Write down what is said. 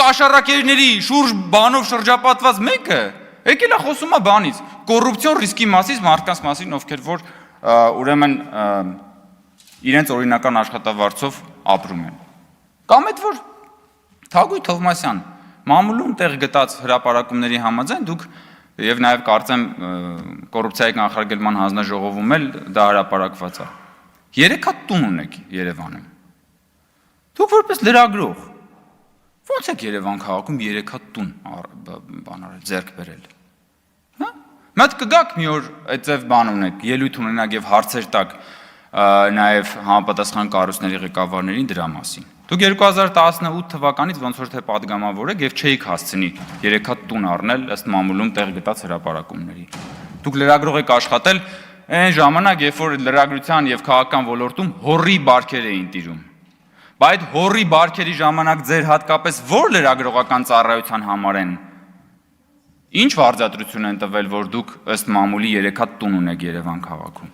կաշառակերների շուրջ բանով շրջապատված մեկը եկել է խոսում է բանից, կոռուպցիոն ռիսկի մասից, մարդկանց մասին, ովքեր որ ուրեմն իրենց օրինական աշխատավարձով ապրում են։ Կամ այդ որ Թագուհի Թովմասյան մամուլում տեղ գտած հրապարակումների համաձայն դուք եւ նաեւ կարծեմ կոռուպցիայի կանխարգելման հանձնաժողովում էլ դա հրապարակված է։ 3 հատ տուն ունեք Երևանում։ Դուք որպես լրագրող ո՞նց եք Երևան քաղաքում 3 հատ տուն բանարել, ձեռք բերել։ Հա՞։ Մատ կգաք մի օր այդտեղ բան ունեք, ելույթ ունենաք եւ հարցեր տակ նաեւ համապատասխան կառույցների ղեկավարներին դրա մասին։ Դուք 2018 թվականից ոնց որ թե падգամավոր եք եւ չէիք հասցնի 3 հատ տուն առնել ըստ մամուլում տեղ գտած հրապարակումների։ Դուք լրագրող եք աշխատել այն ժամանակ, երբ որ լրագրության եւ քաղաքական ոլորտում հորի բարքեր էին տիրում։ Բայց այդ հորի բարքերի ժամանակ ձեր հատկապես որ լրագրողական ծառայության համար են ինչ վարձատրություն են տվել, որ դուք ըստ մամուլի 3 հատ տուն ունեք Երևան քաղաքում։